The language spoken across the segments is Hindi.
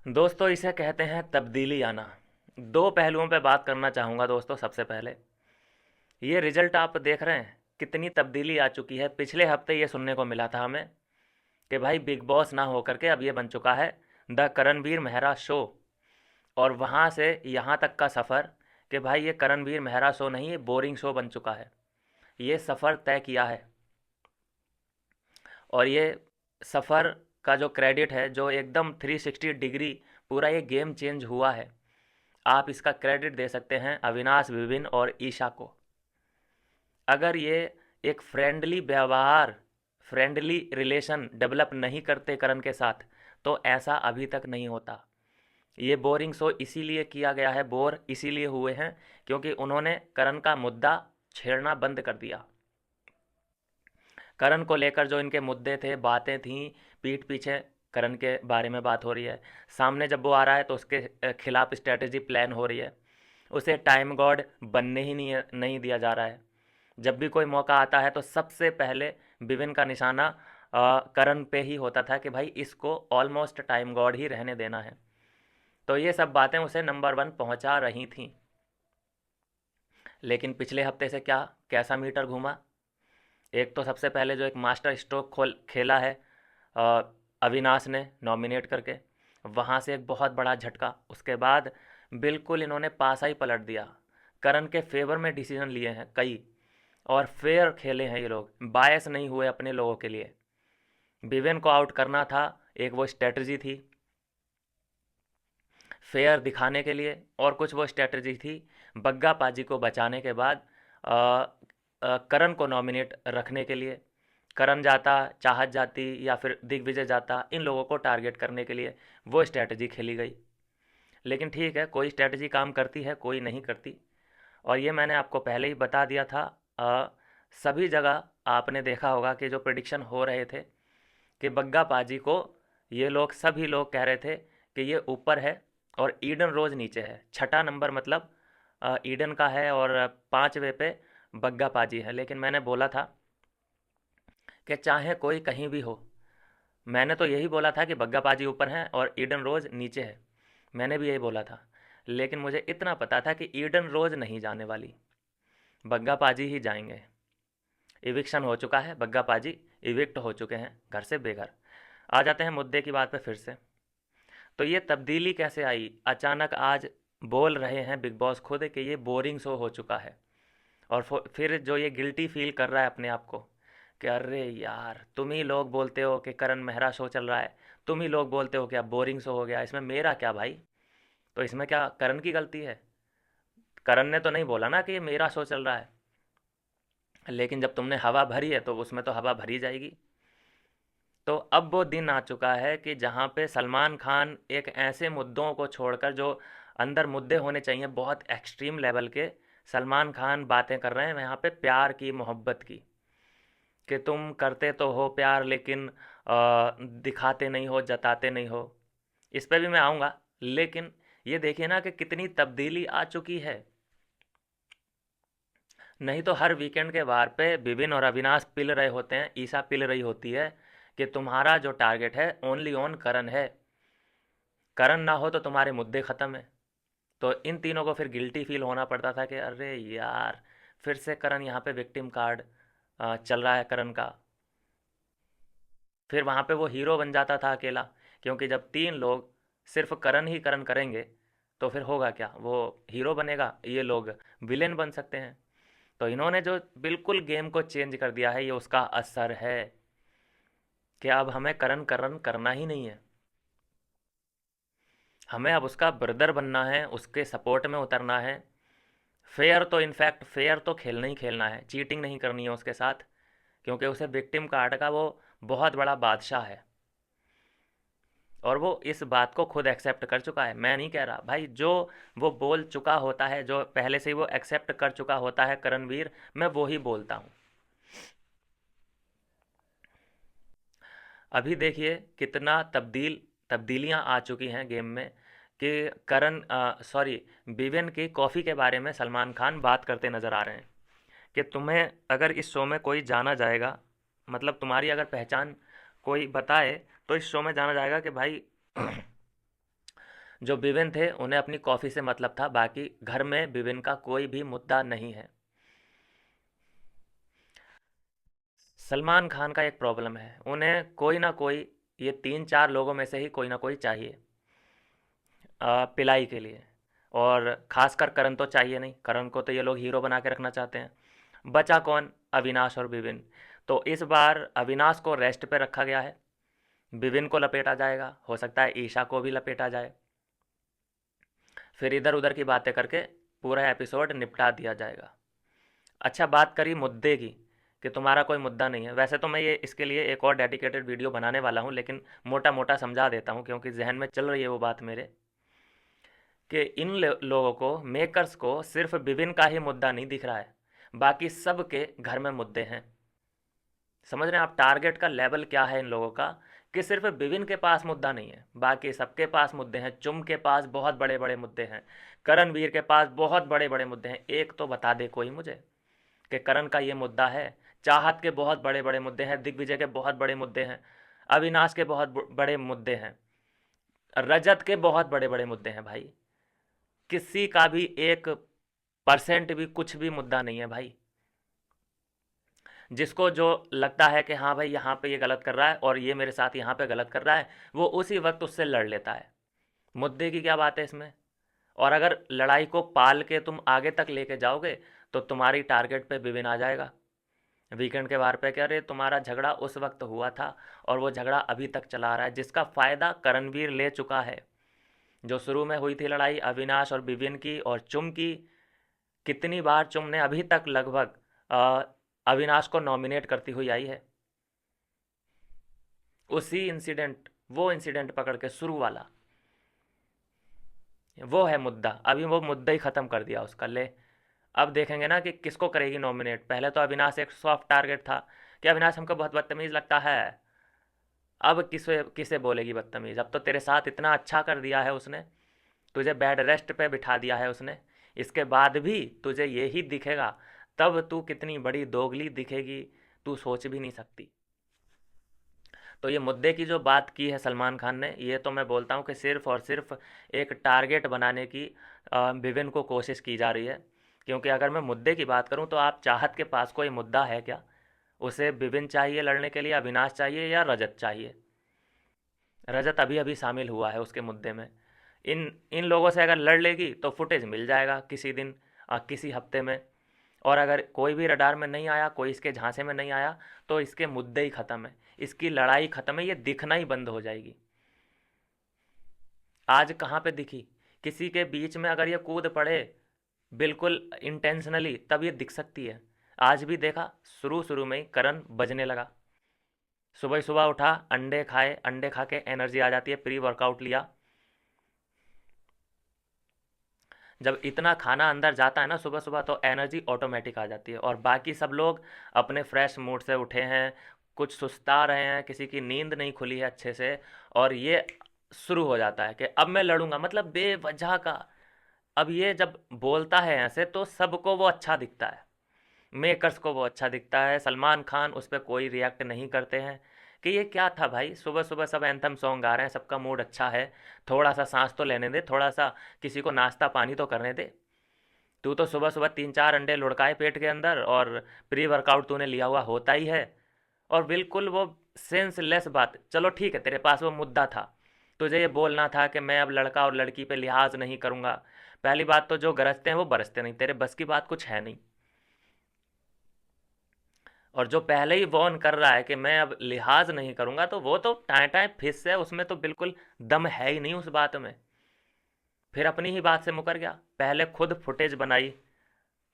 दोस्तों इसे कहते हैं तब्दीली आना। दो पहलुओं पे बात करना चाहूँगा दोस्तों। सबसे पहले ये रिजल्ट आप देख रहे हैं, कितनी तब्दीली आ चुकी है। पिछले हफ्ते ये सुनने को मिला था हमें कि भाई बिग बॉस ना होकर के अब ये बन चुका है द करणवीर मेहरा शो। और वहाँ से यहाँ तक का सफ़र कि भाई ये करणवीर मेहरा शो नहीं, ये बोरिंग शो बन चुका है। ये सफ़र तय किया है और ये सफ़र का जो क्रेडिट है, जो एकदम 360 डिग्री पूरा ये गेम चेंज हुआ है, आप इसका क्रेडिट दे सकते हैं अविनाश विभिन्न और ईशा को। अगर ये एक फ्रेंडली व्यवहार, फ्रेंडली रिलेशन डेवलप नहीं करते करण के साथ, तो ऐसा अभी तक नहीं होता। ये बोरिंग शो इसीलिए किया गया है, बोर इसीलिए हुए हैं क्योंकि उन्होंने करण का मुद्दा छेड़ना बंद कर दिया। करण को लेकर जो इनके मुद्दे थे, बातें थीं, पीठ पीछे करण के बारे में बात हो रही है, सामने जब वो आ रहा है तो उसके खिलाफ स्ट्रेटजी प्लान हो रही है। उसे टाइम गॉड बनने ही नहीं दिया जा रहा है। जब भी कोई मौका आता है तो सबसे पहले विभिन्न का निशाना करण पे ही होता था कि भाई इसको ऑलमोस्ट टाइम गॉड ही रहने देना है। तो ये सब बातें उसे नंबर वन पहुंचा रही थीं। लेकिन पिछले हफ्ते से क्या कैसा मीटर घूमा। एक तो सबसे पहले जो एक मास्टर स्ट्रोक खोल खेला है अ, अविनाश ने नॉमिनेट करके, वहाँ से एक बहुत बड़ा झटका। उसके बाद बिल्कुल इन्होंने पासा ही पलट दिया। करण के फेवर में डिसीजन लिए हैं कई, और फेयर खेले हैं ये लोग, बायस नहीं हुए अपने लोगों के लिए। विवेन को आउट करना था, एक वो स्ट्रेटजी थी फेयर दिखाने के लिए, और कुछ वो स्ट्रेटजी थी बग्गा पाजी को बचाने के बाद करण को नॉमिनेट रखने के लिए। करण जाता, चाहत जाती या फिर दिग्विजय जाता, इन लोगों को टारगेट करने के लिए वो स्ट्रेटजी खेली गई। लेकिन ठीक है, कोई स्ट्रेटजी काम करती है, कोई नहीं करती। और ये मैंने आपको पहले ही बता दिया था। सभी जगह आपने देखा होगा कि जो प्रिडिक्शन हो रहे थे कि बग्गा पाजी को, ये लोग सभी लोग कह रहे थे कि ये ऊपर है और ईडन रोज नीचे है। छठा नंबर मतलब ईडन का है और पाँचवें पे बग्गा पाजी है। लेकिन मैंने बोला था कि चाहे कोई कहीं भी हो, मैंने तो यही बोला था कि बग्गा पाजी ऊपर हैं और ईडन रोज नीचे है। मैंने भी यही बोला था। लेकिन मुझे इतना पता था कि ईडन रोज नहीं जाने वाली, बग्गा पाजी ही जाएंगे। इविक्शन हो चुका है, बग्गा पाजी इविक्ट हो चुके हैं घर से बेघर। आ जाते हैं मुद्दे की बात पे फिर से। तो ये तब्दीली कैसे आई अचानक? आज बोल रहे हैं बिग बॉस खुद कि ये बोरिंग शो हो चुका है। और फिर जो ये गिल्टी फील कर रहा है अपने आप को कि अरे यार, तुम ही लोग बोलते हो कि करण मेहरा शो चल रहा है, तुम ही लोग बोलते हो कि अब बोरिंग शो हो गया, इसमें मेरा क्या भाई? तो इसमें क्या करण की गलती है? करण ने तो नहीं बोला ना कि ये मेरा शो चल रहा है। लेकिन जब तुमने हवा भरी है तो उसमें तो हवा भरी जाएगी। तो अब वो दिन आ चुका है कि जहाँ पे सलमान खान एक ऐसे मुद्दों को छोड़कर, जो अंदर मुद्दे होने चाहिए बहुत एक्सट्रीम लेवल के, सलमान खान बातें कर रहे हैं यहाँ पे प्यार की, मोहब्बत की, कि तुम करते तो हो प्यार लेकिन दिखाते नहीं हो, जताते नहीं हो। इस पे भी मैं आऊँगा। लेकिन ये देखिए ना कि कितनी तब्दीली आ चुकी है। नहीं तो हर वीकेंड के वार पे विपिन और अविनाश पिल रहे होते हैं, ईशा पिल रही होती है कि तुम्हारा जो टारगेट है ओनली ऑन करण है, करण ना हो तो तुम्हारे मुद्दे ख़त्म है। तो इन तीनों को फिर गिल्टी फील होना पड़ता था कि अरे यार, फिर से करण यहाँ पे विक्टिम कार्ड चल रहा है करण का। फिर वहाँ पे वो हीरो बन जाता था अकेला, क्योंकि जब तीन लोग सिर्फ करण ही करण करेंगे तो फिर होगा क्या? वो हीरो बनेगा, ये लोग विलेन बन सकते हैं। तो इन्होंने जो बिल्कुल गेम को चेंज कर दिया है, ये उसका असर है कि अब हमें करण करण करना ही नहीं है। हमें अब उसका ब्रदर बनना है, उसके सपोर्ट में उतरना है। फेयर तो इनफैक्ट फेयर तो खेलना ही खेलना है, चीटिंग नहीं करनी है उसके साथ, क्योंकि उसे विक्टिम कार्ड का वो बहुत बड़ा बादशाह है। और वो इस बात को खुद एक्सेप्ट कर चुका है। मैं नहीं कह रहा भाई, जो वो बोल चुका होता है, जो पहले से ही वो एक्सेप्ट कर चुका होता है करणवीर, मैं वो ही बोलता हूँ। अभी देखिए कितना तब्दीलियाँ आ चुकी हैं गेम में कि करण सॉरी विवेन की कॉफ़ी के बारे में सलमान खान बात करते नज़र आ रहे हैं कि तुम्हें अगर इस शो में कोई जाना जाएगा, मतलब तुम्हारी अगर पहचान कोई बताए तो इस शो में जाना जाएगा कि भाई जो विविन थे उन्हें अपनी कॉफ़ी से मतलब था, बाकी घर में विविन का कोई भी मुद्दा नहीं है। सलमान खान का एक प्रॉब्लम है, उन्हें कोई ना कोई, ये 3-4 लोगों में से ही कोई ना कोई चाहिए पिलाई के लिए। और खासकर करण तो चाहिए नहीं, करण को तो ये लोग हीरो बना के रखना चाहते हैं। बचा कौन? अविनाश और विविन। तो इस बार अविनाश को रेस्ट पे रखा गया है, विविन को लपेटा जाएगा, हो सकता है ईशा को भी लपेटा जाए, फिर इधर उधर की बातें करके पूरा एपिसोड निपटा दिया जाएगा। अच्छा, बात करी मुद्दे की कि तुम्हारा कोई मुद्दा नहीं है। वैसे तो मैं ये इसके लिए एक और डेडिकेटेड वीडियो बनाने वाला हूँ, लेकिन मोटा मोटा समझा देता हूँ क्योंकि जहन में चल रही है वो बात मेरे, कि इन लोगों को, मेकर्स को सिर्फ विभिन्न का ही मुद्दा नहीं दिख रहा है, बाकी सबके घर में मुद्दे हैं। समझ रहे हैं आप टारगेट का लेवल क्या है इन लोगों का, कि सिर्फ विभिन्न के पास मुद्दा नहीं है, बाकी सबके पास मुद्दे हैं। चुम के पास बहुत बड़े बड़े मुद्दे हैं, करणवीर के पास बहुत बड़े बड़े मुद्दे हैं। एक तो बता दे कोई मुझे कि करण का ये मुद्दा है। चाहत के बहुत बड़े बड़े मुद्दे हैं, दिग्विजय के बहुत बड़े मुद्दे हैं, अविनाश के बहुत बड़े मुद्दे हैं, रजत के बहुत बड़े बड़े मुद्दे हैं। भाई किसी का भी 1% भी कुछ भी मुद्दा नहीं है भाई। जिसको जो लगता है कि हाँ भाई यहाँ पे ये गलत कर रहा है और ये मेरे साथ यहाँ पे गलत कर रहा है, वो उसी वक्त उससे लड़ लेता है। मुद्दे की क्या बात है इसमें? और अगर लड़ाई को पाल के तुम आगे तक लेके जाओगे तो तुम्हारी टारगेट पे विपिन आ जाएगा वीकेंड के वार पे, कह रहे तुम्हारा झगड़ा उस वक्त हुआ था और वो झगड़ा अभी तक चला रहा है, जिसका फ़ायदा करणवीर ले चुका है। जो शुरू में हुई थी लड़ाई अविनाश और विविन की और चुम की, कितनी बार चुम ने अभी तक लगभग अविनाश को नॉमिनेट करती हुई आई है। उसी इंसिडेंट, वो इंसिडेंट पकड़ के शुरू वाला, वो है मुद्दा। अभी वो मुद्दा ही ख़त्म कर दिया उसका। ले अब देखेंगे ना कि किसको करेगी नॉमिनेट। पहले तो अविनाश एक सॉफ्ट टारगेट था कि अविनाश हमको बहुत बदतमीज़ लगता है, अब किसे किसे बोलेगी बदतमीज़? अब तो तेरे साथ इतना अच्छा कर दिया है उसने, तुझे बेड रेस्ट पे बिठा दिया है उसने, इसके बाद भी तुझे ये ही दिखेगा, तब तू कितनी बड़ी दोगली दिखेगी, तू सोच भी नहीं सकती। तो ये मुद्दे की जो बात की है सलमान खान ने, ये तो मैं बोलता हूँ कि सिर्फ़ और सिर्फ एक टारगेट बनाने की विविन को कोशिश की जा रही है। क्योंकि अगर मैं मुद्दे की बात करूँ तो आप चाहत के पास कोई मुद्दा है क्या? उसे विविन चाहिए लड़ने के लिए, अविनाश चाहिए या रजत चाहिए? रजत अभी अभी शामिल हुआ है उसके मुद्दे में। इन इन लोगों से अगर लड़ लेगी तो फुटेज मिल जाएगा किसी दिन, किसी हफ्ते में। और अगर कोई भी रडार में नहीं आया, कोई इसके झांसे में नहीं आया, तो इसके मुद्दे ही ख़त्म है, इसकी लड़ाई ख़त्म है, ये दिखना ही बंद हो जाएगी। आज कहाँ पे दिखी? किसी के बीच में अगर ये कूद पड़े बिल्कुल इंटेंशनली, तब ये दिख सकती है। आज भी देखा, शुरू शुरू में ही करण बजने लगा। सुबह सुबह उठा, अंडे खाए, अंडे खा के एनर्जी आ जाती है, प्री वर्कआउट लिया। जब इतना खाना अंदर जाता है ना सुबह सुबह, तो एनर्जी ऑटोमेटिक आ जाती है। और बाकी सब लोग अपने फ्रेश मूड से उठे हैं, कुछ सुस्ता रहे हैं, किसी की नींद नहीं खुली है अच्छे से, और ये शुरू हो जाता है कि अब मैं लड़ूंगा, मतलब बेवजह का। अब ये जब बोलता है ऐसे तो सबको वो अच्छा दिखता है, मेकर्स को वो अच्छा दिखता है, सलमान खान उस पर कोई रिएक्ट नहीं करते हैं कि ये क्या था भाई, सुबह सुबह सब एंथम सॉन्ग गा रहे हैं, सबका मूड अच्छा है, थोड़ा सा सांस तो लेने दे, थोड़ा सा किसी को नाश्ता पानी तो करने दे। तू तो सुबह सुबह 3-4 अंडे लुढ़काए पेट के अंदर, और प्री वर्कआउट तूने लिया हुआ होता ही है। और बिल्कुल वो सेंसलेस बात। चलो ठीक है, तेरे पास वो मुद्दा था, तुझे ये बोलना था कि मैं अब लड़का और लड़की पे लिहाज नहीं करूँगा। पहली बात तो जो गरजते हैं वो बरसते नहीं, तेरे बस की बात कुछ है नहीं। और जो पहले ही वॉर्न कर रहा है कि मैं अब लिहाज नहीं करूँगा, तो वो तो टाए टाए फिस है, उसमें तो बिल्कुल दम है ही नहीं उस बात में। फिर अपनी ही बात से मुकर गया। पहले खुद फुटेज बनाई,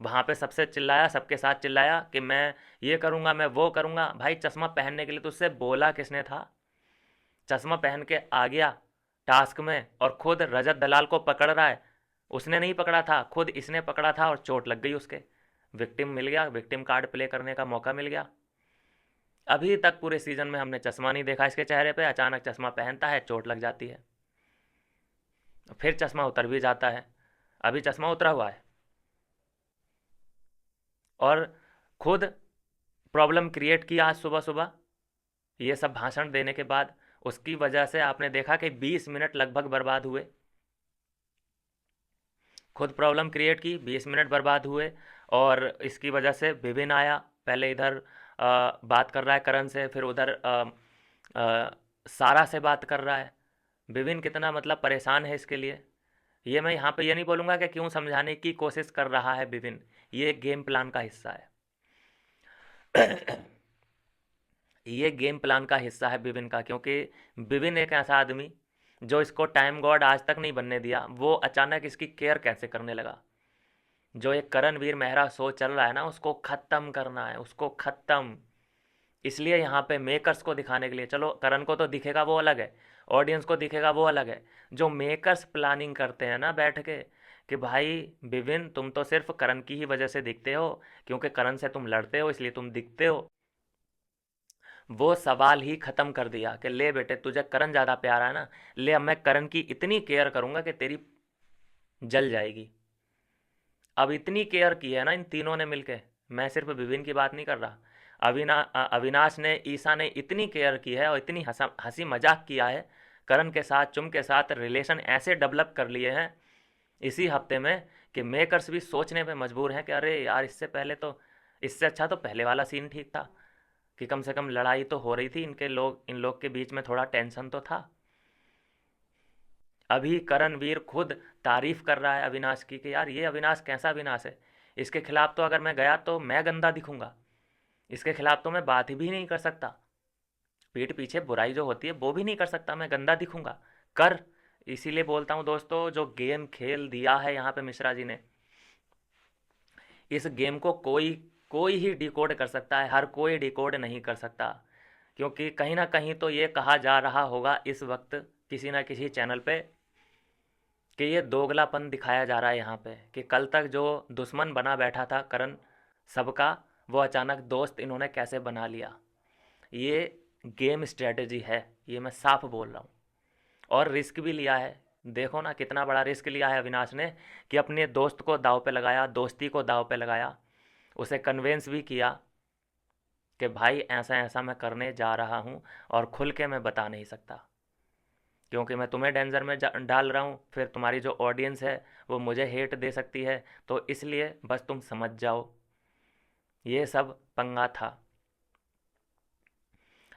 वहाँ पे सबसे चिल्लाया, सबके साथ चिल्लाया कि मैं ये करूँगा, मैं वो करूँगा। भाई चश्मा पहनने के लिए तुझसे बोला किसने था? चश्मा पहन के आ गया टास्क में और खुद रजत दलाल को पकड़ रहा है। उसने नहीं पकड़ा था, खुद इसने पकड़ा था और चोट लग गई उसके। विक्टिम मिल गया, विक्टिम कार्ड प्ले करने का मौका मिल गया। अभी तक पूरे सीजन में हमने चश्मा नहीं देखा इसके चेहरे पे, अचानक चश्मा पहनता है, चोट लग जाती है, फिर चश्मा उतर भी जाता है। अभी चश्मा उतरा हुआ है और खुद प्रॉब्लम क्रिएट किया आज सुबह सुबह ये सब भाषण देने के बाद। उसकी वजह से आपने देखा कि 20 मिनट लगभग बर्बाद हुए। खुद प्रॉब्लम क्रिएट की, 20 मिनट बर्बाद हुए। और इसकी वजह से विपिन आया, पहले इधर बात कर रहा है करण से, फिर उधर सारा से बात कर रहा है। विपिन कितना मतलब परेशान है इसके लिए। ये मैं यहाँ पे ये नहीं बोलूँगा कि क्यों समझाने की कोशिश कर रहा है विपिन, ये गेम प्लान का हिस्सा है। ये गेम प्लान का हिस्सा है विपिन का, क्योंकि विपिन एक ऐसा आदमी जो इसको टाइम गॉड आज तक नहीं बनने दिया, वो अचानक इसकी केयर कैसे करने लगा। जो एक करणवीर मेहरा शो चल रहा है ना, उसको ख़त्म करना है, उसको ख़त्म। इसलिए यहाँ पे मेकर्स को दिखाने के लिए, चलो करण को तो दिखेगा वो अलग है, ऑडियंस को दिखेगा वो अलग है। जो मेकर्स प्लानिंग करते हैं ना बैठ के, कि भाई विपिन तुम तो सिर्फ करण की ही वजह से दिखते हो, क्योंकि करण से तुम लड़ते हो इसलिए तुम दिखते हो। वो सवाल ही ख़त्म कर दिया कि ले बेटे तुझे करण ज़्यादा प्यारा है ना, ले अब मैं करण की इतनी केयर करूँगा कि तेरी जल जाएगी। अब इतनी केयर की है ना इन तीनों ने मिलके, मैं सिर्फ विपिन की बात नहीं कर रहा, अविनाश ने, ईसा ने इतनी केयर की है और इतनी हंसी मजाक किया है करण के साथ, चुम के साथ रिलेशन ऐसे डेवलप कर लिए हैं इसी हफ्ते में, कि मेकर्स भी सोचने पे मजबूर हैं कि अरे यार इससे पहले तो, इससे अच्छा तो पहले वाला सीन ठीक था, कि कम से कम लड़ाई तो हो रही थी, इन लोग के बीच में थोड़ा टेंशन तो था। अभी करणवीर खुद तारीफ कर रहा है अविनाश की कि यार ये अविनाश कैसा अविनाश है, इसके खिलाफ तो अगर मैं गया तो मैं गंदा दिखूंगा, इसके खिलाफ तो मैं बात ही भी नहीं कर सकता, पीठ पीछे बुराई जो होती है वो भी नहीं कर सकता, मैं गंदा दिखूंगा। कर। इसीलिए बोलता हूँ दोस्तों, जो गेम खेल दिया है यहाँ पे मिश्रा जी ने, इस गेम को कोई कोई ही डिकोड कर सकता है, हर कोई डिकोड नहीं कर सकता। क्योंकि कहीं ना कहीं तो ये कहा जा रहा होगा इस वक्त किसी ना किसी चैनल पे, कि ये दोगलापन दिखाया जा रहा है यहाँ पे, कि कल तक जो दुश्मन बना बैठा था करण सबका, वो अचानक दोस्त इन्होंने कैसे बना लिया। ये गेम स्ट्रेटजी है, ये मैं साफ बोल रहा हूँ। और रिस्क भी लिया है, देखो ना कितना बड़ा रिस्क लिया है अविनाश ने, कि अपने दोस्त को दाव पे लगाया, दोस्ती को दाव पे लगाया, उसे कन्वेंस भी किया कि भाई ऐसा ऐसा मैं करने जा रहा हूँ और खुल के मैं बता नहीं सकता, क्योंकि मैं तुम्हें डेंजर में डाल रहा हूँ, फिर तुम्हारी जो ऑडियंस है वो मुझे हेट दे सकती है, तो इसलिए बस तुम समझ जाओ, ये सब पंगा था।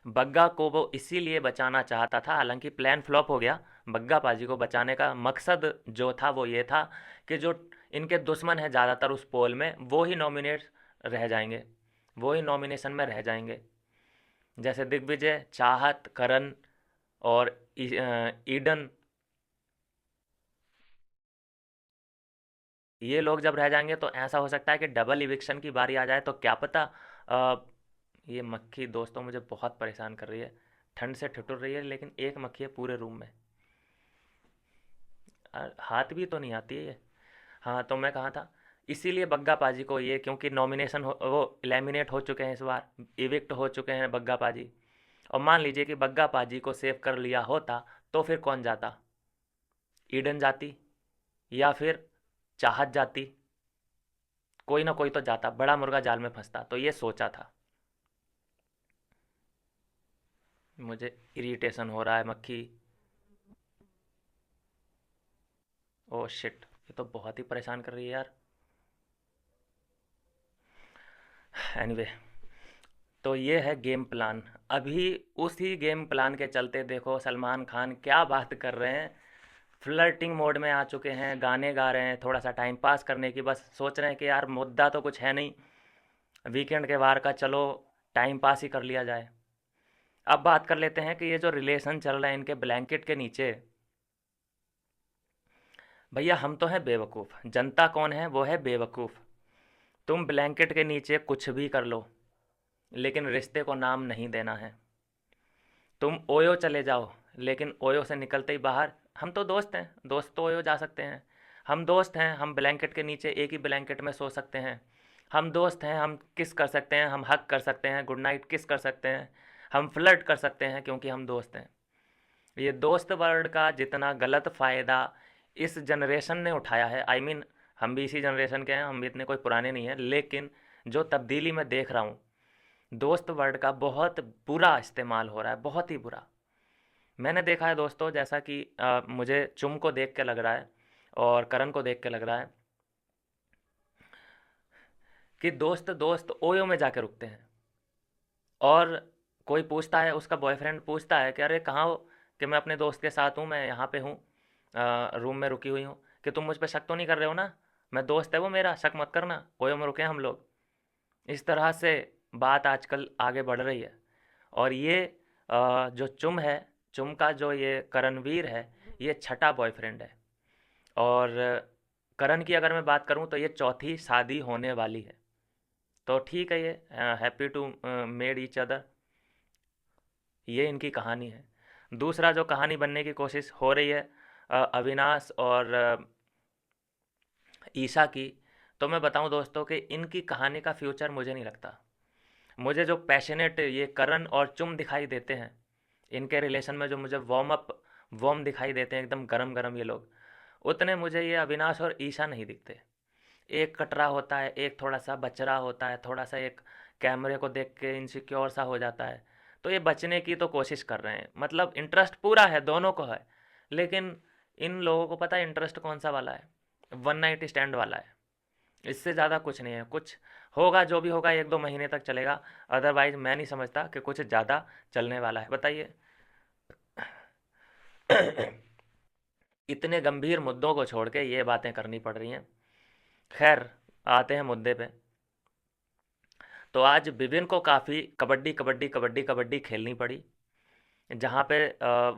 बग्गा को वो इसीलिए बचाना चाहता था, हालांकि प्लान फ्लॉप हो गया। बग्गा पाजी को बचाने का मकसद जो था वो ये था कि जो इनके दुश्मन हैं ज़्यादातर उस पोल में, वो ही नॉमिनेट रह जाएंगे, वो ही नॉमिनेशन में रह जाएंगे। जैसे दिग्विजय, चाहत, करण और ईडन, ये लोग जब रह जाएंगे तो ऐसा हो सकता है कि डबल इविक्शन की बारी आ जाए, तो क्या पता। अ, ये मक्खी दोस्तों मुझे बहुत परेशान कर रही है, ठंड से ठिठुर रही है, लेकिन एक मक्खी है पूरे रूम में, हाथ भी तो नहीं आती है ये। हाँ, तो मैं कहाँ था, इसीलिए बग्गा पाजी को ये, क्योंकि नॉमिनेशन हो, वो एलिमिनेट हो चुके हैं इस बार, इविक्ट हो चुके हैं बग्गा पाजी। और मान लीजिए कि बग्गा पाजी को सेव कर लिया होता, तो फिर कौन जाता, ईडन जाती या फिर चाहत जाती, कोई ना कोई तो जाता, बड़ा मुर्गा जाल में फंसता, तो ये सोचा था। मुझे इरिटेशन हो रहा है मक्खी, ओ शिट, ये तो बहुत ही परेशान कर रही है यार। एनीवे, तो ये है गेम प्लान। अभी उसी गेम प्लान के चलते देखो सलमान खान क्या बात कर रहे हैं, फ्लर्टिंग मोड में आ चुके हैं, गाने गा रहे हैं, थोड़ा सा टाइम पास करने की बस सोच रहे हैं कि यार मुद्दा तो कुछ है नहीं, वीकेंड के वार का, चलो टाइम पास ही कर लिया जाए। अब बात कर लेते हैं कि ये जो रिलेशन चल रहे हैं इनके ब्लैंकेट के नीचे, भैया हम तो हैं बेवकूफ़, जनता कौन है, वो है बेवकूफ़। तुम ब्लैंकेट के नीचे कुछ भी कर लो, लेकिन रिश्ते को नाम नहीं देना है। तुम ओयो चले जाओ, लेकिन ओयो से निकलते ही बाहर, हम तो दोस्त हैं, दोस्त तो ओयो जा सकते हैं, हम दोस्त हैं, हम ब्लैंकेट के नीचे एक ही ब्लैंकेट में सो सकते हैं, हम दोस्त हैं, हम किस कर सकते हैं, हम हक कर सकते हैं, गुड नाइट किस कर सकते हैं, हम फ्लर्ट कर सकते हैं, क्योंकि हम दोस्त हैं। ये दोस्त वर्ड का जितना गलत फ़ायदा इस जनरेशन ने उठाया है, आई मीन हम भी इसी जनरेशन के हैं, हम भी इतने कोई पुराने नहीं हैं, लेकिन जो तब्दीली मैं देख रहा हूँ, दोस्त वर्ड का बहुत बुरा इस्तेमाल हो रहा है, बहुत ही बुरा। मैंने देखा है दोस्तों, जैसा कि मुझे चुम को देख के लग रहा है, और करण को देख के लग रहा है कि दोस्त दोस्त ओयो में जाके रुकते हैं। और कोई पूछता है, उसका बॉयफ्रेंड पूछता है कि अरे कहाँ हो, कि मैं अपने दोस्त के साथ हूँ, मैं यहाँ पे हूँ, रूम में रुकी हुई हूँ, कि तुम मुझ पे शक तो नहीं कर रहे हो ना, मैं दोस्त है वो मेरा, शक मत करना, ओयो में रुके हैं हम लोग। इस तरह से बात आजकल आगे बढ़ रही है। और ये जो चुम है, चुम का जो ये करणवीर है, ये छठा बॉयफ्रेंड है। और करण की अगर मैं बात करूँ तो ये चौथी शादी होने वाली है। तो ठीक है, ये happy to made each other, ये इनकी कहानी है। दूसरा जो कहानी बनने की कोशिश हो रही है अविनाश और ईशा की, तो मैं बताऊं दोस्तों कि इनकी कहानी का फ्यूचर मुझे नहीं लगता। मुझे जो पैशनेट ये करण और चुम दिखाई देते हैं, इनके रिलेशन में जो मुझे वार्म दिखाई देते हैं, एकदम गरम गरम ये लोग, उतने मुझे ये अविनाश और ईशा नहीं दिखते। एक कटरा होता है, एक थोड़ा सा बचरा होता है, थोड़ा सा एक कैमरे को देख के इनसिक्योर सा हो जाता है। तो ये बचने की तो कोशिश कर रहे हैं, मतलब इंटरेस्ट पूरा है, दोनों को है, लेकिन इन लोगों को पता है इंटरेस्ट कौन सा वाला है, वन नाइट स्टैंड वाला है। इससे ज़्यादा कुछ नहीं है। कुछ होगा, जो भी होगा 1-2 महीने तक चलेगा, अदरवाइज मैं नहीं समझता कि कुछ ज़्यादा चलने वाला है। बताइए। इतने गंभीर मुद्दों को छोड़ के ये बातें करनी पड़ रही हैं। खैर, आते हैं मुद्दे पे। तो आज विपिन को काफ़ी कबड्डी कबड्डी कबड्डी कबड्डी खेलनी पड़ी, जहाँ पे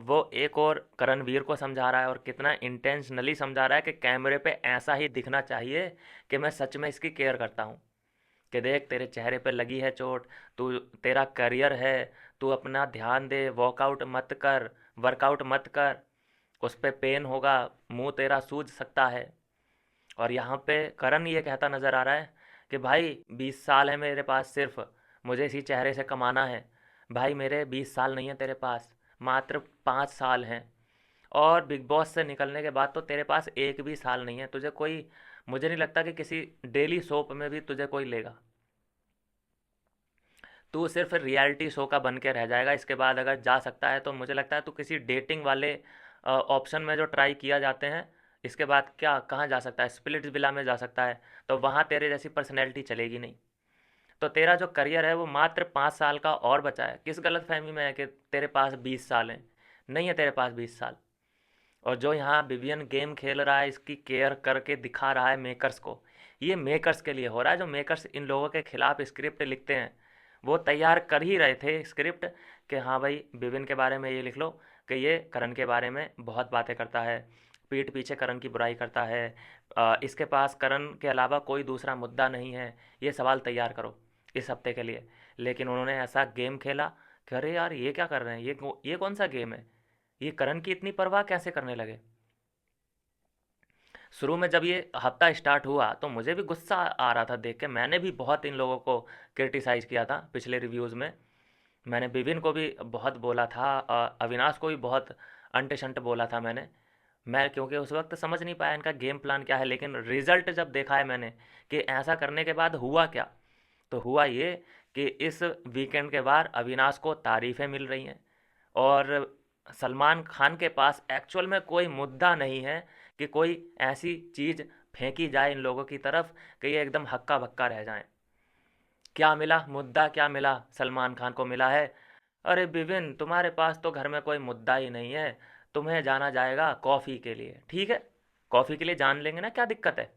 वो एक और करणवीर को समझा रहा है, और कितना इंटेंशनली समझा रहा है कि कैमरे पे ऐसा ही दिखना चाहिए कि मैं सच में इसकी केयर करता हूँ, कि देख तेरे चेहरे पे लगी है चोट, तू, तेरा करियर है, तू अपना ध्यान दे, वर्कआउट मत कर, उस पे पेन होगा, मुंह तेरा सूज सकता है। और यहाँ पे करण ये कहता नज़र आ रहा है कि भाई 20 साल है मेरे पास, सिर्फ मुझे इसी चेहरे से कमाना है। भाई मेरे 20 साल नहीं है तेरे पास, मात्र 5 साल हैं। और बिग बॉस से निकलने के बाद तो तेरे पास एक भी साल नहीं है, तुझे कोई, मुझे नहीं लगता कि किसी डेली सोप में भी तुझे कोई लेगा। तू सिर्फ रियलिटी शो का बन के रह जाएगा। इसके बाद अगर जा सकता है तो मुझे लगता है तू किसी डेटिंग वाले ऑप्शन में जो ट्राई किया जाते हैं, इसके बाद क्या कहाँ जा सकता है, स्प्लिट्स विला में जा सकता है, तो वहाँ तेरे जैसी पर्सनैलिटी चलेगी नहीं। तो तेरा जो करियर है वो मात्र 5 साल का और बचा है। किस गलत फहमी में है कि तेरे पास 20 साल हैं? नहीं है तेरे पास 20 साल। और जो यहाँ विवियन गेम खेल रहा है, इसकी केयर करके दिखा रहा है मेकर्स को, ये मेकर्स के लिए हो रहा है। जो मेकर्स इन लोगों के खिलाफ स्क्रिप्ट लिखते हैं, वो तैयार कर ही रहे थे स्क्रिप्ट कि हाँ भाई विविन के बारे में ये लिख लो कि ये करण के बारे में बहुत बातें करता है, पीठ पीछे करण की बुराई करता है, इसके पास करण के अलावा कोई दूसरा मुद्दा नहीं है, ये सवाल तैयार करो इस हफ्ते के लिए। लेकिन उन्होंने ऐसा गेम खेला कि अरे यार ये क्या कर रहे हैं, ये कौन सा गेम है, ये करण की इतनी परवाह कैसे करने लगे। शुरू में जब ये हफ्ता स्टार्ट हुआ तो मुझे भी गुस्सा आ रहा था देख के, मैंने भी बहुत इन लोगों को क्रिटिसाइज़ किया था पिछले रिव्यूज़ में। मैंने विभिन्न को भी बहुत बोला था, अविनाश को भी बहुत अंट शंट बोला था मैं क्योंकि उस वक्त समझ नहीं पाया इनका गेम प्लान क्या है। लेकिन रिजल्ट जब देखा है मैंने कि ऐसा करने के बाद हुआ क्या, तो हुआ ये कि इस वीकेंड के बाद अविनाश को तारीफ़ें मिल रही हैं, और सलमान खान के पास एक्चुअल में कोई मुद्दा नहीं है कि कोई ऐसी चीज़ फेंकी जाए इन लोगों की तरफ कि ये एकदम हक्का बक्का रह जाएं। क्या मिला मुद्दा, क्या मिला सलमान खान को मिला है, अरे विपिन तुम्हारे पास तो घर में कोई मुद्दा ही नहीं है, तुम्हें जाना जाएगा कॉफ़ी के लिए। ठीक है, कॉफ़ी के लिए जान लेंगे ना, क्या दिक्कत है।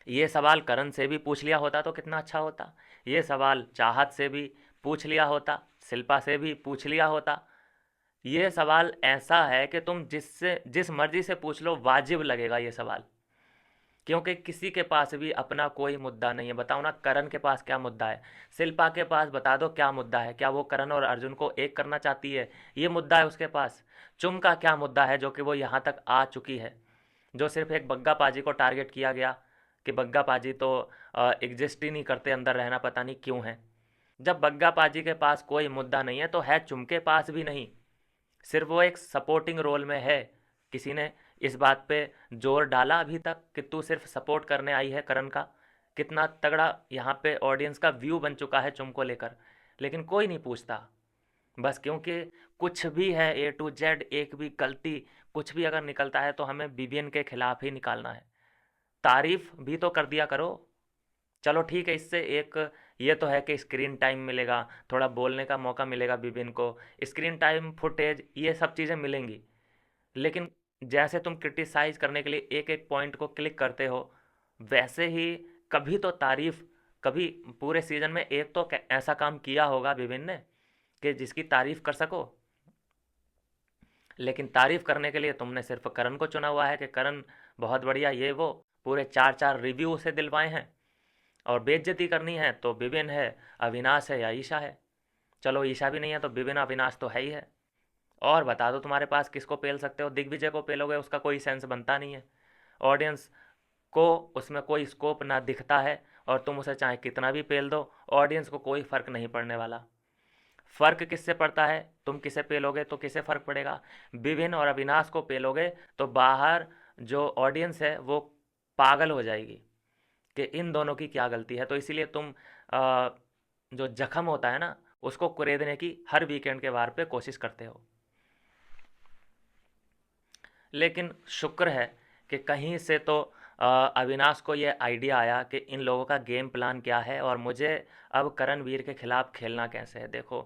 ये सवाल करण से भी पूछ लिया होता तो कितना अच्छा होता। ये सवाल चाहत से भी पूछ लिया होता, शिल्पा से भी पूछ लिया होता। ये सवाल ऐसा है कि तुम जिससे जिस मर्जी से पूछ लो वाजिब लगेगा ये सवाल, क्योंकि किसी के पास भी अपना कोई मुद्दा नहीं है। बताओ ना, करण के पास क्या मुद्दा है, शिल्पा के पास बता दो क्या मुद्दा है, क्या वो करण और अर्जुन को एक करना चाहती है, ये मुद्दा है उसके पास। चुम का क्या मुद्दा है जो कि वो यहाँ तक आ चुकी है, जो सिर्फ एक बग्गा पाजी को टारगेट किया गया कि बग्गा पाजी तो एग्जिस्ट ही नहीं करते, अंदर रहना पता नहीं क्यों है। जब बग्गा पाजी के पास कोई मुद्दा नहीं है तो है चुम के पास भी नहीं, सिर्फ वो एक सपोर्टिंग रोल में है। किसी ने इस बात पे जोर डाला अभी तक कि तू सिर्फ सपोर्ट करने आई है करण का? कितना तगड़ा यहाँ पे ऑडियंस का व्यू बन चुका है चुम को लेकर, लेकिन कोई नहीं पूछता। बस क्योंकि कुछ भी है ए टू जेड, एक भी गलती कुछ भी अगर निकलता है तो हमें बीबीएन के खिलाफ ही निकालना है। तारीफ भी तो कर दिया करो। चलो ठीक है, इससे एक ये तो है कि स्क्रीन टाइम मिलेगा, थोड़ा बोलने का मौका मिलेगा बीबीएन को, स्क्रीन टाइम, फुटेज, ये सब चीज़ें मिलेंगी। लेकिन जैसे तुम क्रिटिसाइज करने के लिए एक एक पॉइंट को क्लिक करते हो, वैसे ही कभी तो तारीफ, कभी पूरे सीजन में एक तो ऐसा काम किया होगा विभिन्न ने कि जिसकी तारीफ कर सको। लेकिन तारीफ करने के लिए तुमने सिर्फ करण को चुना हुआ है कि करण बहुत बढ़िया, ये वो पूरे चार चार रिव्यू उसे दिलवाए हैं। और बेइज्जती करनी है तो विभिन्न है, अविनाश है या ईशा है। चलो ईशा भी नहीं है तो विभिन्न अविनाश तो है ही है। और बता दो तुम्हारे पास किसको पेल सकते हो। दिग्विजय को पेलोगे उसका कोई सेंस बनता नहीं है, ऑडियंस को उसमें कोई स्कोप ना दिखता है, और तुम उसे चाहे कितना भी पेल दो ऑडियंस को कोई फ़र्क नहीं पड़ने वाला। फ़र्क किससे पड़ता है, तुम किसे पेलोगे तो किसे फ़र्क पड़ेगा। विभिन्न और अविनाश को पेलोगे तो बाहर जो ऑडियंस है वो पागल हो जाएगी कि इन दोनों की क्या गलती है। तो इसीलिए तुम जो जख्म होता है ना उसको कुरेदने की हर वीकेंड के वार पे कोशिश करते हो। लेकिन शुक्र है कि कहीं से तो अविनाश को ये आइडिया आया कि इन लोगों का गेम प्लान क्या है और मुझे अब करणवीर के खिलाफ खेलना कैसे है। देखो,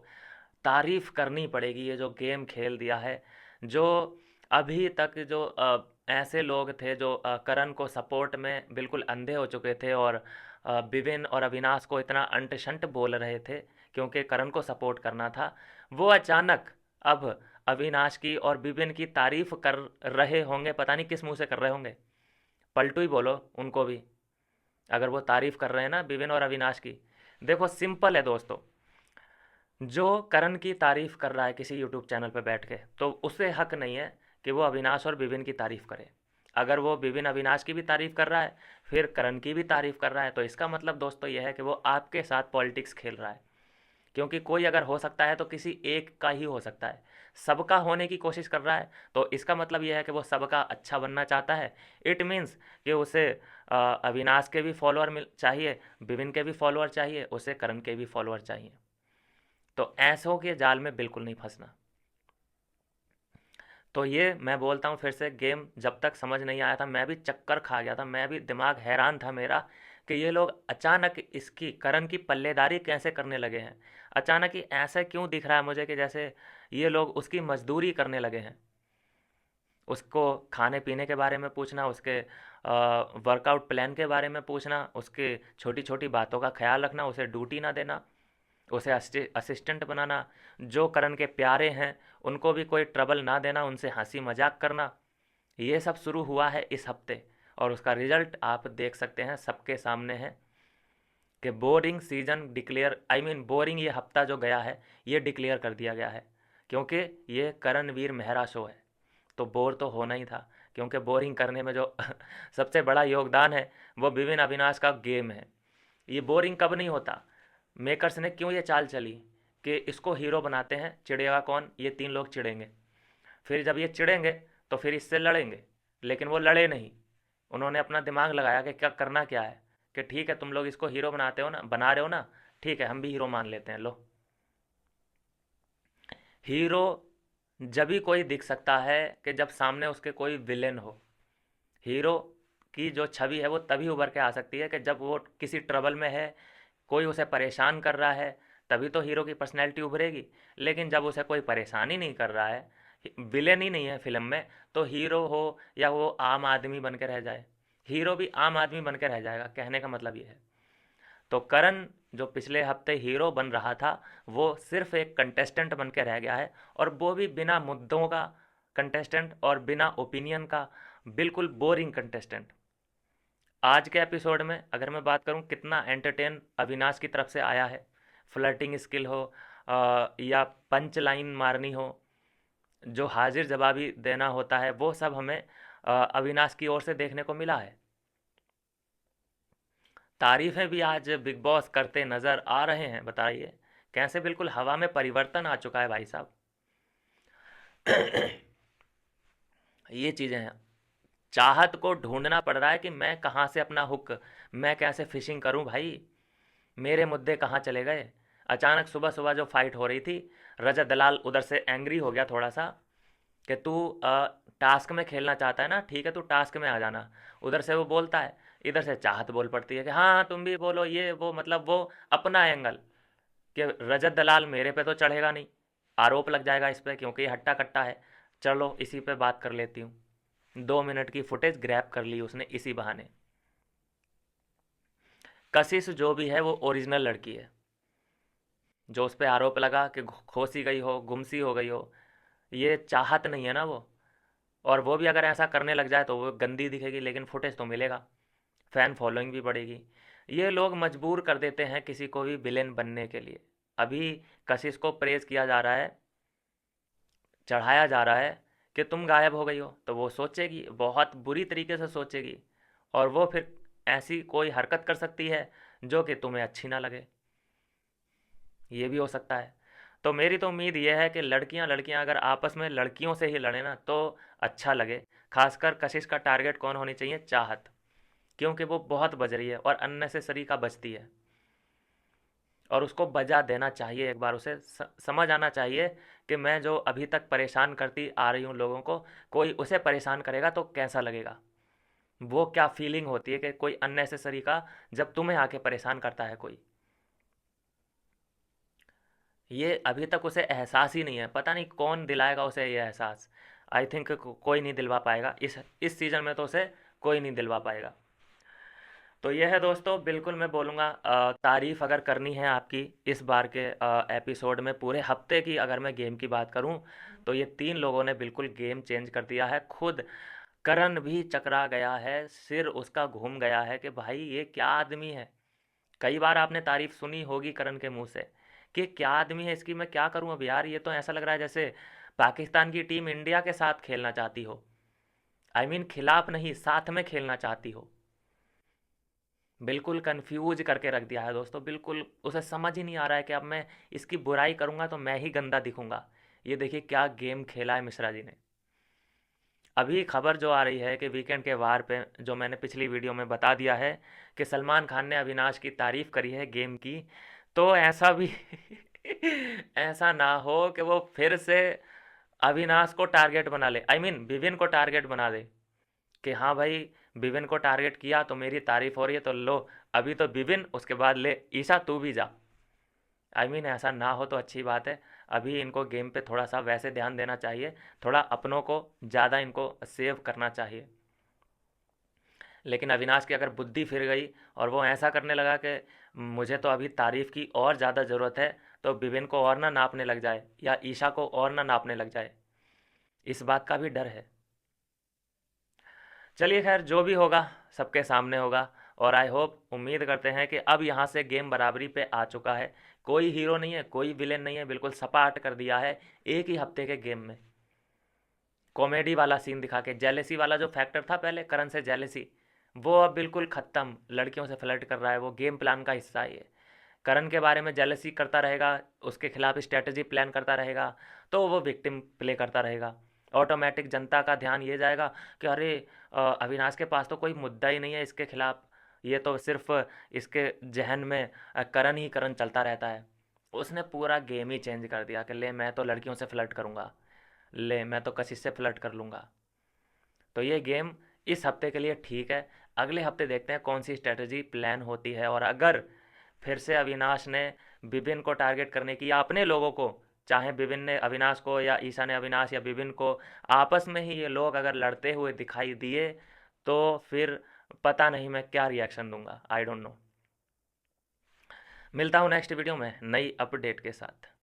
तारीफ करनी पड़ेगी ये जो गेम खेल दिया है। जो अभी तक जो ऐसे लोग थे जो करण को सपोर्ट में बिल्कुल अंधे हो चुके थे और विभिन्न और अविनाश को इतना अंट शंट बोल रहे थे क्योंकि करण को सपोर्ट करना था, वो अचानक अब अविनाश की और विभिन्न की तारीफ कर रहे होंगे। पता नहीं किस मुंह से कर रहे होंगे, पलटू ही बोलो उनको भी अगर वो तारीफ कर रहे हैं ना विभिन्न और अविनाश की। देखो सिंपल है दोस्तों, जो करण की तारीफ कर रहा है किसी यूट्यूब चैनल पर बैठ के तो उसे हक नहीं है कि वो अविनाश और विभिन्न की तारीफ करे। अगर वो विभिन्न अविनाश की भी तारीफ कर रहा है फिर करण की भी तारीफ कर रहा है तो इसका मतलब दोस्तों यह है कि वो आपके साथ पॉलिटिक्स खेल रहा है। क्योंकि कोई अगर हो सकता है तो किसी एक का ही हो सकता है, सबका होने की कोशिश कर रहा है तो इसका मतलब यह है कि वो सबका अच्छा बनना चाहता है। इट मीन्स कि उसे अविनाश के भी फॉलोअर मिल चाहिए, विभिन्न के भी फॉलोअर चाहिए, उसे करण के भी फॉलोअर चाहिए। तो ऐसों के जाल में बिल्कुल नहीं फंसना। तो ये मैं बोलता हूँ फिर से, गेम जब तक समझ नहीं आया था मैं भी चक्कर खा गया था, मैं भी दिमाग हैरान था मेरा कि ये लोग अचानक इसकी करण की पल्लेदारी कैसे करने लगे हैं। अचानक ही ऐसा क्यों दिख रहा है मुझे कि जैसे ये लोग उसकी मजदूरी करने लगे हैं। उसको खाने पीने के बारे में पूछना, उसके वर्कआउट प्लान के बारे में पूछना, उसके छोटी छोटी बातों का ख्याल रखना, उसे ड्यूटी ना देना, उसे असिस्टेंट बनाना, जो करण के प्यारे हैं उनको भी कोई ट्रबल ना देना, उनसे हंसी मजाक करना, ये सब शुरू हुआ है इस हफ्ते। और उसका रिजल्ट आप देख सकते हैं, सबके सामने है कि boring season declare, I mean boring ये हफ्ता जो गया है ये डिक्लेयर कर दिया गया है। क्योंकि ये करणवीर मेहरा शो है तो बोर तो होना ही था, क्योंकि बोरिंग करने में जो सबसे बड़ा योगदान है वो विभिन्न अविनाश का गेम है। ये बोरिंग कब नहीं होता, मेकर्स ने क्यों ये चाल चली कि इसको हीरो बनाते हैं, चिढ़ेगा कौन, ये तीन लोग चिढ़ेंगे, फिर जब ये चिढ़ेंगे तो फिर इससे लड़ेंगे। लेकिन वो लड़े नहीं, उन्होंने अपना दिमाग लगाया कि क्या करना क्या है, कि ठीक है तुम लोग इसको हीरो बनाते हो ना, बना रहे हो ना, ठीक है हम भी हीरो मान लेते हैं। लो, हीरो जब ही कोई दिख सकता है कि जब सामने उसके कोई विलेन हो। हीरो की जो छवि है वो तभी उभर के आ सकती है कि जब वो किसी ट्रबल में है, कोई उसे परेशान कर रहा है, तभी तो हीरो की पर्सनैलिटी उभरेगी। लेकिन जब उसे कोई परेशान ही नहीं कर रहा है, विलेन ही नहीं है फिल्म में, तो हीरो हो या वो आम आदमी बन के रह जाए, हीरो भी आम आदमी बन के रह जाएगा, कहने का मतलब ये है। तो करण जो पिछले हफ्ते हीरो बन रहा था वो सिर्फ एक कंटेस्टेंट बन के रह गया है, और वो भी बिना मुद्दों का कंटेस्टेंट और बिना ओपिनियन का, बिल्कुल बोरिंग कंटेस्टेंट। आज के एपिसोड में अगर मैं बात करूं कितना एंटरटेन अविनाश की तरफ से आया है, फ्लर्टिंग स्किल हो या पंच लाइन मारनी हो, जो हाजिर जवाबी देना होता है, वो सब हमें अविनाश की ओर से देखने को मिला है। तारीफें भी आज बिग बॉस करते नज़र आ रहे हैं। बताइए कैसे बिल्कुल हवा में परिवर्तन आ चुका है भाई साहब। ये चीज़ें हैं, चाहत को ढूंढना पड़ रहा है कि मैं कहाँ से अपना हुक, मैं कैसे फिशिंग करूं भाई, मेरे मुद्दे कहाँ चले गए। अचानक सुबह सुबह जो फाइट हो रही थी रजत दलाल उधर से एंग्री हो गया थोड़ा सा कि तू टास्क में खेलना चाहता है ना, ठीक है तू टास्क में आ जाना। उधर से वो बोलता है, इधर से चाहत बोल पड़ती है कि हाँ हाँ तुम भी बोलो ये वो, मतलब वो अपना एंगल कि रजत दलाल मेरे पे तो चढ़ेगा नहीं, आरोप लग जाएगा इस पे क्योंकि ये हट्टा कट्टा है, चलो इसी पे बात कर लेती हूँ। 2 मिनट की फुटेज ग्रैब कर ली उसने इसी बहाने। कशिश जो भी है वो ओरिजिनल लड़की है, जो उस पर आरोप लगा कि खोसी गई हो, गुमसी हो गई हो, ये चाहत नहीं है ना वो। और वो भी अगर ऐसा करने लग जाए तो वो गंदी दिखेगी, लेकिन फुटेज तो मिलेगा, फैन फॉलोइंग भी बढ़ेगी। ये लोग मजबूर कर देते हैं किसी को भी विलेन बनने के लिए। अभी कशिश को प्रेज किया जा रहा है, चढ़ाया जा रहा है कि तुम गायब हो गई हो, तो वो सोचेगी, बहुत बुरी तरीके से सोचेगी, और वो फिर ऐसी कोई हरकत कर सकती है जो कि तुम्हें अच्छी ना लगे। ये भी हो सकता है। तो मेरी तो उम्मीद ये है कि लड़कियां लड़कियां अगर आपस में लड़कियों से ही लड़े ना तो अच्छा लगे। खासकर कशिश का टारगेट कौन होनी चाहिए? चाहत, क्योंकि वो बहुत बज रही है और अननेसेसरी का बजती है, और उसको बजा देना चाहिए। एक बार उसे समझ आना चाहिए कि मैं जो अभी तक परेशान करती आ रही हूँ लोगों को, कोई उसे परेशान करेगा तो कैसा लगेगा, वो क्या फीलिंग होती है कि कोई अननेसेसरी का जब तुम्हें आके परेशान करता है कोई। ये अभी तक उसे एहसास ही नहीं है, पता नहीं कौन दिलाएगा उसे ये एहसास। आई थिंक कोई नहीं दिलवा पाएगा इस सीज़न में, तो उसे कोई नहीं दिलवा पाएगा। तो ये है दोस्तों, बिल्कुल मैं बोलूँगा तारीफ़ अगर करनी है आपकी इस बार के एपिसोड में, पूरे हफ्ते की अगर मैं गेम की बात करूँ, तो ये 3 लोगों ने बिल्कुल गेम चेंज कर दिया है। खुद करण भी चकरा गया है, सिर उसका घूम गया है कि भाई ये क्या आदमी है। कई बार आपने तारीफ़ सुनी होगी करण के मुँह से कि क्या आदमी है, इसकी मैं क्या करूँ अब यार, ये तो ऐसा लग रहा है जैसे पाकिस्तान की टीम इंडिया के साथ खेलना चाहती हो। आई मीन खिलाफ नहीं, साथ में खेलना चाहती हो। बिल्कुल कंफ्यूज करके रख दिया है दोस्तों, बिल्कुल उसे समझ ही नहीं आ रहा है कि अब मैं इसकी बुराई करूंगा तो मैं ही गंदा दिखूंगा। ये देखिए क्या गेम खेला है मिश्रा जी ने। अभी खबर जो आ रही है कि वीकेंड के वार पे, जो मैंने पिछली वीडियो में बता दिया है कि सलमान खान ने अविनाश की तारीफ करी है गेम की, तो ऐसा भी ऐसा ना हो कि वो फिर से अविनाश को टारगेट बना ले, आई मीन विविन को टारगेट बना दे कि हाँ भाई विविन को टारगेट किया तो मेरी तारीफ हो रही है, तो लो अभी तो विविन, उसके बाद ले ईशा तू भी जा। आई मीन ऐसा ना हो तो अच्छी बात है। अभी इनको गेम पे थोड़ा सा वैसे ध्यान देना चाहिए, थोड़ा अपनों को ज़्यादा इनको सेव करना चाहिए। लेकिन अविनाश की अगर बुद्धि फिर गई और वो ऐसा करने लगा कि मुझे तो अभी तारीफ़ की और ज़्यादा ज़रूरत है, तो विविन को और ना नापने लग जाए या ईशा को और ना नापने लग जाए, इस बात का भी डर है। चलिए खैर जो भी होगा सबके सामने होगा, और आई होप, उम्मीद करते हैं कि अब यहाँ से गेम बराबरी पे आ चुका है। कोई हीरो नहीं है, कोई विलेन नहीं है, बिल्कुल सपाट कर दिया है एक ही हफ्ते के गेम में। कॉमेडी वाला सीन दिखा के, जेलेसी वाला जो फैक्टर था पहले करण से जेलेसी, वो अब बिल्कुल ख़त्म। लड़कियों से फ्लर्ट कर रहा है, वो गेम प्लान का हिस्सा है ये। करण के बारे में जेलसी करता रहेगा, उसके खिलाफ स्ट्रेटजी प्लान करता रहेगा, तो वो विक्टिम प्ले करता रहेगा। ऑटोमेटिक जनता का ध्यान ये जाएगा कि अरे अविनाश के पास तो कोई मुद्दा ही नहीं है इसके खिलाफ, ये तो सिर्फ इसके जहन में करण ही करण चलता रहता है। उसने पूरा गेम ही चेंज कर दिया कि ले मैं तो लड़कियों से फ्लर्ट करूँगा, ले मैं तो कशिश से फ्लर्ट कर लूँगा। तो ये गेम इस हफ्ते के लिए ठीक है। अगले हफ्ते देखते हैं कौन सी स्ट्रेटजी प्लान होती है, और अगर फिर से अविनाश ने विपिन को टारगेट करने की या अपने लोगों को, चाहे विपिन ने अविनाश को या ईशा ने अविनाश या विपिन को, आपस में ही ये लोग अगर लड़ते हुए दिखाई दिए तो फिर पता नहीं मैं क्या रिएक्शन दूंगा, आई डोंट नो। मिलता हूँ नेक्स्ट वीडियो में नई अपडेट के साथ।